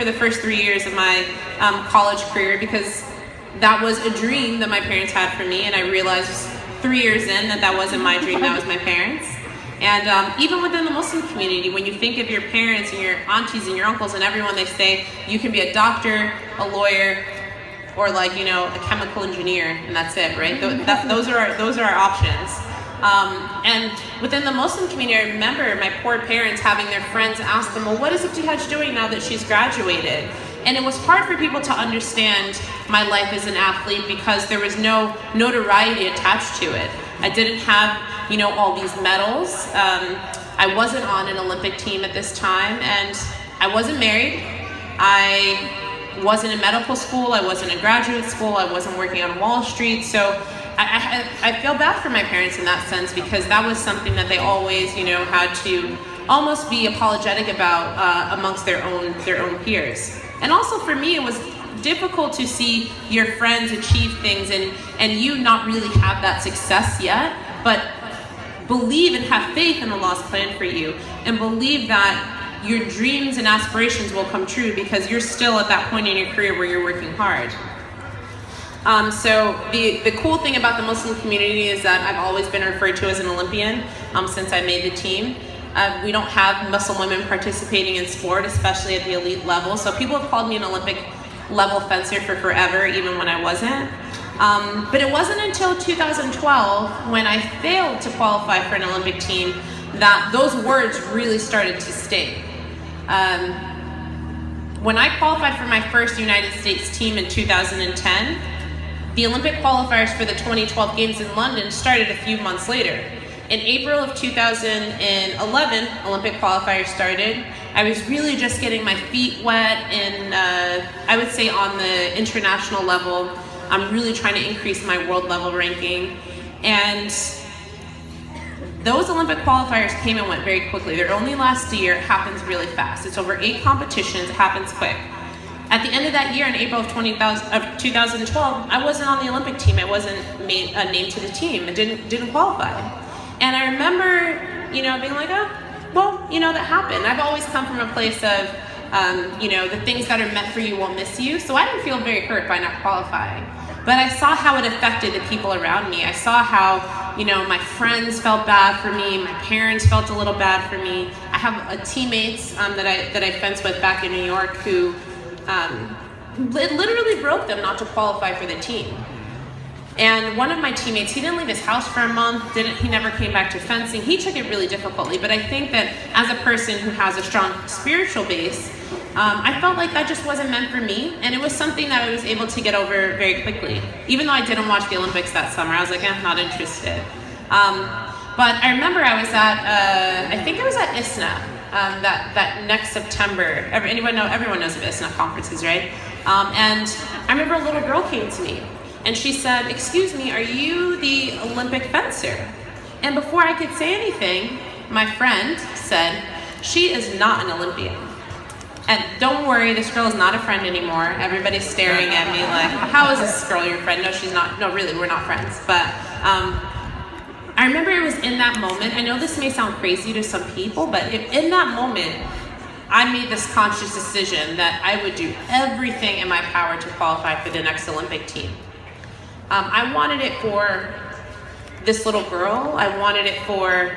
for the first 3 years of my college career because that was a dream that my parents had for me, and I realized 3 years in that wasn't my dream, that was my parents. And even within the Muslim community, when you think of your parents and your aunties and your uncles and everyone, they say you can be a doctor, a lawyer, or like, you know, a chemical engineer, and that's it, right? Those are our options. And within the Muslim community, I remember my poor parents having their friends ask them, well, what is Ibtihaj doing now that she's graduated? And it was hard for people to understand my life as an athlete because there was no notoriety attached to it. I didn't have, you know, all these medals. I wasn't on an Olympic team at this time, and I wasn't married. I wasn't in medical school. I wasn't in graduate school. I wasn't working on Wall Street. So I feel bad for my parents in that sense because that was something that they always, you know, had to almost be apologetic about amongst their own peers. And also for me, it was difficult to see your friends achieve things and you not really have that success yet, but believe and have faith in Allah's plan for you and believe that your dreams and aspirations will come true because you're still at that point in your career where you're working hard. So the cool thing about the Muslim community is that I've always been referred to as an Olympian since I made the team. We don't have Muslim women participating in sport, especially at the elite level. So people have called me an Olympic level fencer for forever, even when I wasn't. But it wasn't until 2012 when I failed to qualify for an Olympic team that those words really started to sting. When I qualified for my first United States team in 2010, the Olympic qualifiers for the 2012 Games in London started a few months later. In April of 2011, Olympic qualifiers started. I was really just getting my feet wet and I would say on the international level, I'm really trying to increase my world level ranking. And those Olympic qualifiers came and went very quickly. They're only last a year, it happens really fast. It's over 8 competitions, it happens quick. At the end of that year, in April of 2012, I wasn't on the Olympic team. I wasn't named to the team. I didn't qualify. And I remember, you know, being like, oh, well, you know, that happened. I've always come from a place of, you know, the things that are meant for you won't miss you. So I didn't feel very hurt by not qualifying. But I saw how it affected the people around me. I saw how, you know, my friends felt bad for me. My parents felt a little bad for me. I have teammates that I fenced with back in New York who it literally broke them not to qualify for the team. And one of my teammates, he didn't leave his house for a month, he never came back to fencing. He took it really difficultly, but I think that as a person who has a strong spiritual base, I felt like that just wasn't meant for me, and it was something that I was able to get over very quickly. Even though I didn't watch the Olympics that summer, I was like, I'm not interested. But I remember I was at, I think it was at ISNA, that next September. Everyone knows of ISNA conferences, right? And I remember a little girl came to me, and she said, excuse me, are you the Olympic fencer? And before I could say anything, my friend said, she is not an Olympian. And don't worry, this girl is not a friend anymore. Everybody's staring at me like, how is this girl your friend? No, she's not. No, really, we're not friends. But I remember it was in that moment. I know this may sound crazy to some people, but in that moment, I made this conscious decision that I would do everything in my power to qualify for the next Olympic team. I wanted it for this little girl. I wanted it for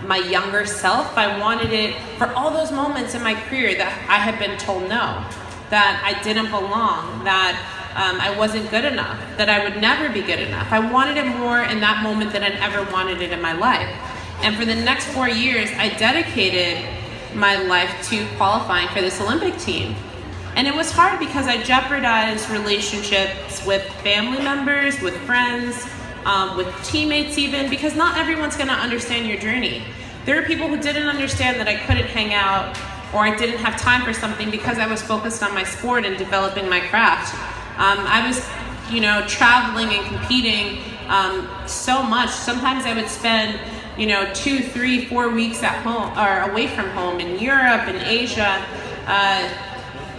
my younger self. I wanted it for all those moments in my career that I had been told no, that I didn't belong, that I wasn't good enough, that I would never be good enough. I wanted it more in that moment than I'd ever wanted it in my life. And for the next 4 years, I dedicated my life to qualifying for this Olympic team. And it was hard because I jeopardized relationships with family members, with friends, with teammates even, because not everyone's gonna understand your journey. There are people who didn't understand that I couldn't hang out or I didn't have time for something because I was focused on my sport and developing my craft. I was, you know, traveling and competing so much. Sometimes I would spend, you know, 2, 3, 4 weeks at home or away from home in Europe and Asia,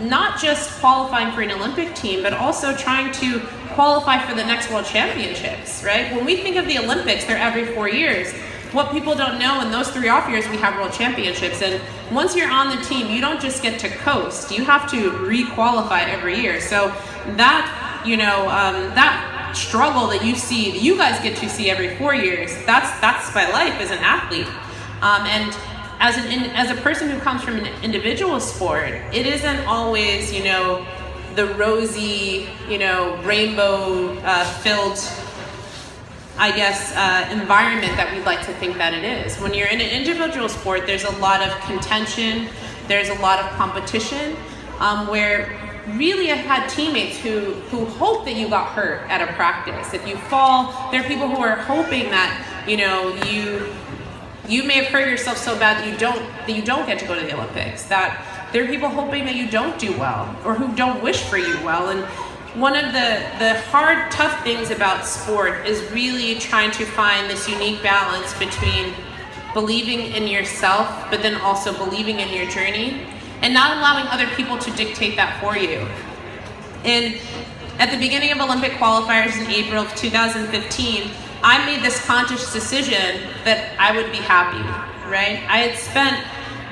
not just qualifying for an Olympic team, but also trying to qualify for the next World Championships, right? When we think of the Olympics, they're every 4 years. what people don't know, in those 3 off years, we have world championships. And once you're on the team, you don't just get to coast. You have to re-qualify every year. So that, that struggle that you guys get to see every 4 years, that's my life as an athlete. And as a person who comes from an individual sport, it isn't always, the rosy, rainbow filled, environment that we'd like to think that it is. When you're in an individual sport, there's a lot of contention, there's a lot of competition, where really I've had teammates who hope that you got hurt at a practice. If you fall, there are people who are hoping that, you may have hurt yourself so bad that you don't get to go to the Olympics. That there are people hoping that you don't do well, or who don't wish for you well. And one of the hard, tough things about sport is really trying to find this unique balance between believing in yourself, but then also believing in your journey, and not allowing other people to dictate that for you. And at the beginning of Olympic qualifiers in April of 2015, I made this conscious decision that I would be happy, right? I had spent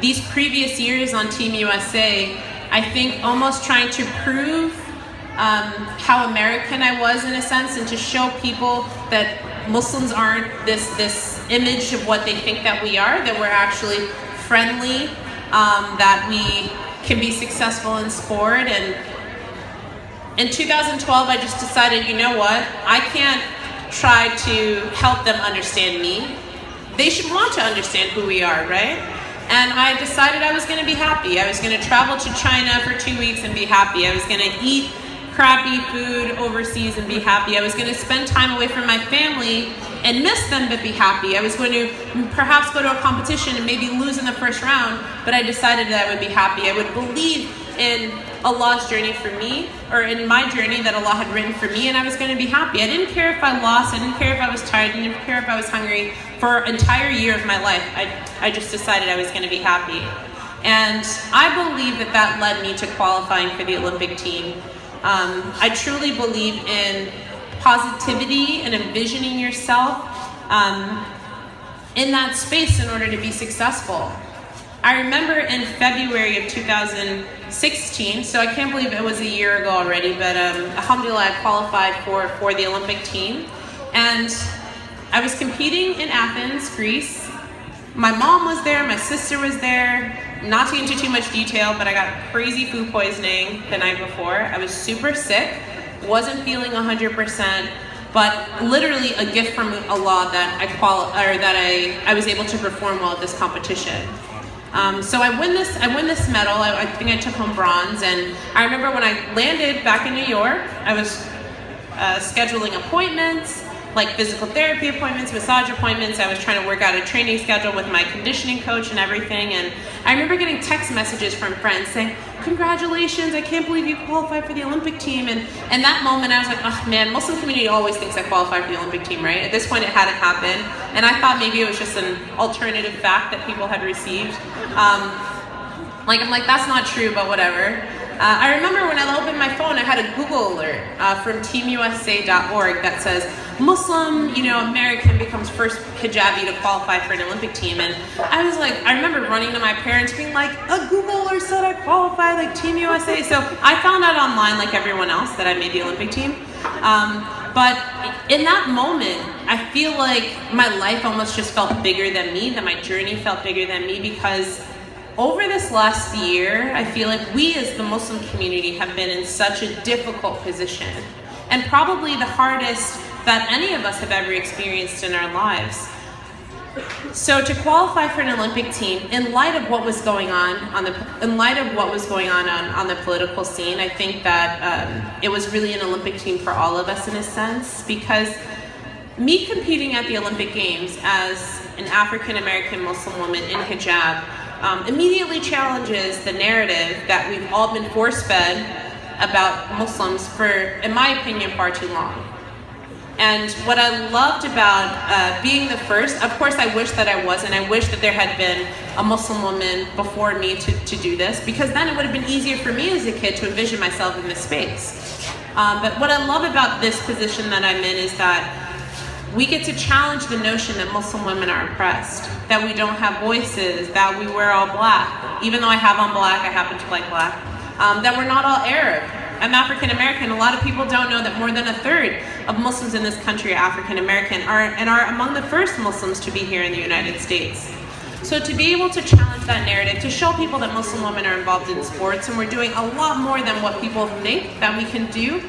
these previous years on Team USA, I think, almost trying to prove how American I was, in a sense, and to show people that Muslims aren't this image of what they think that we are, that we're actually friendly, that we can be successful in sport. And in 2012, I just decided, you know what, I can't try to help them understand me. They should want to understand who we are, right? And I decided I was going to be happy. I was going to travel to China for 2 weeks and be happy. I was going to eat crappy food overseas and be happy. I was going to spend time away from my family and miss them but be happy. I was going to perhaps go to a competition and maybe lose in the first round, but I decided that I would be happy. I would believe in Allah's journey for me, or in my journey that Allah had written for me, and I was going to be happy. I didn't care if I lost, I didn't care if I was tired, I didn't care if I was hungry. For an entire year of my life, I just decided I was going to be happy. And I believe that led me to qualifying for the Olympic team. I truly believe in positivity and envisioning yourself in that space in order to be successful. I remember in February of 2016, so I can't believe it was a year ago already, but alhamdulillah, I qualified for the Olympic team. And I was competing in Athens, Greece. My mom was there, my sister was there. Not to get into too much detail, but I got crazy food poisoning the night before. I was super sick, wasn't feeling 100%, but literally a gift from Allah that I was able to perform well at this competition. So I win this medal. I think I took home bronze, and I remember when I landed back in New York, I was scheduling appointments, like physical therapy appointments, massage appointments. I was trying to work out a training schedule with my conditioning coach and everything. And I remember getting text messages from friends saying, "Congratulations, I can't believe you qualified for the Olympic team." And in that moment, I was like, oh man, Muslim community always thinks I qualified for the Olympic team, right? At this point, it hadn't happened. And I thought maybe it was just an alternative fact that people had received. I'm like, that's not true, but whatever. I remember when I opened my phone, I had a Google alert from teamusa.org that says, Muslim, American becomes first hijabi to qualify for an Olympic team. And I was like, I remember running to my parents being like, a Google alert said I qualified, like Team USA. So I found out online, like everyone else, that I made the Olympic team. But in that moment, I feel like my life almost just felt bigger than me, that my journey felt bigger than me, because over this last year, I feel like we as the Muslim community have been in such a difficult position, and probably the hardest that any of us have ever experienced in our lives. So to qualify for an Olympic team, in light of what was going on on the political scene, I think that it was really an Olympic team for all of us in a sense, because me competing at the Olympic Games as an African American Muslim woman in hijab immediately challenges the narrative that we've all been force-fed about Muslims for, in my opinion, far too long. And what I loved about being the first, of course I wish that I wasn't. I wish that there had been a Muslim woman before me to do this, because then it would have been easier for me as a kid to envision myself in this space. But what I love about this position that I'm in is that we get to challenge the notion that Muslim women are oppressed, that we don't have voices, that we wear all black. Even though I have on black, I happen to like black. That we're not all Arab. I'm African American. A lot of people don't know that more than a third of Muslims in this country are African American and are among the first Muslims to be here in the United States. So to be able to challenge that narrative, to show people that Muslim women are involved in sports and we're doing a lot more than what people think that we can do,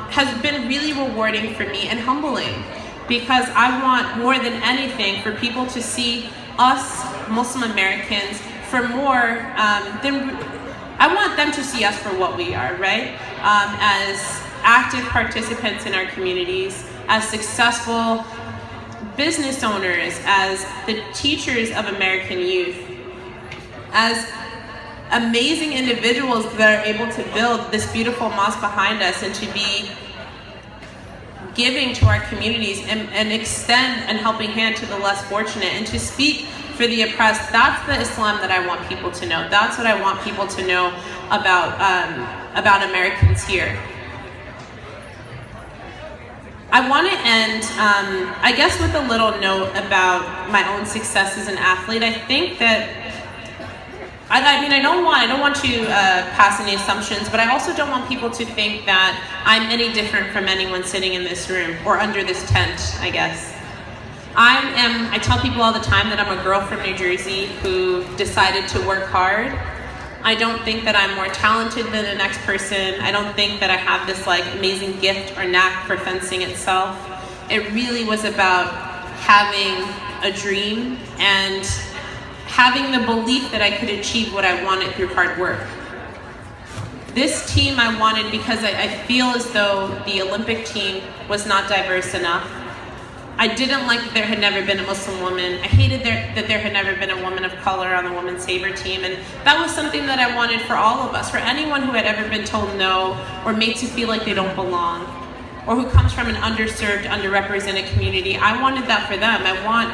has been really rewarding for me and humbling, because I want more than anything for people to see us Muslim Americans for more than I want them to see us for what we are, right? As active participants in our communities, as successful business owners, as the teachers of American youth, as amazing individuals that are able to build this beautiful mosque behind us and to be giving to our communities and extend a helping hand to the less fortunate and to speak for the oppressed. That's the Islam that I want people to know. That's what I want people to know about Americans here. I want to end, I guess, with a little note about my own success as an athlete. I think that, I don't want to pass any assumptions, but I also don't want people to think that I'm any different from anyone sitting in this room or under this tent, I guess. I tell people all the time that I'm a girl from New Jersey who decided to work hard. I don't think that I'm more talented than the next person. I don't think that I have this amazing gift or knack for fencing itself. It really was about having a dream and having the belief that I could achieve what I wanted through hard work. This team I wanted because I feel as though the Olympic team was not diverse enough. I didn't like that there had never been a Muslim woman. I hated that there had never been a woman of color on the women's saber team, and that was something that I wanted for all of us, for anyone who had ever been told no or made to feel like they don't belong, or who comes from an underserved, underrepresented community. I wanted that for them. I want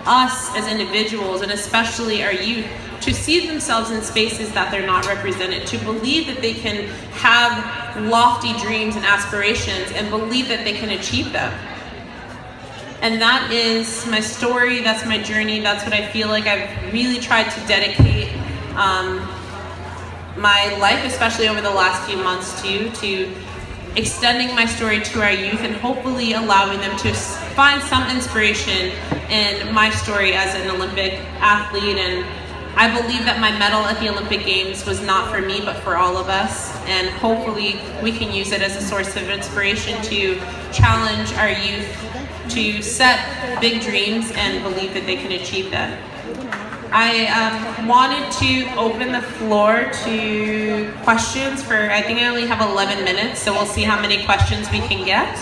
us as individuals, and especially our youth, to see themselves in spaces that they're not represented, to believe that they can have lofty dreams and aspirations and believe that they can achieve them. And that is my story, that's my journey, that's what I feel like I've really tried to dedicate my life, especially over the last few months to extending my story to our youth and hopefully allowing them to find some inspiration in my story as an Olympic athlete. And I believe that my medal at the Olympic Games was not for me, but for all of us. And hopefully we can use it as a source of inspiration to challenge our youth to set big dreams and believe that they can achieve them. I wanted to open the floor to questions for, I think I only have 11 minutes, so we'll see how many questions we can get.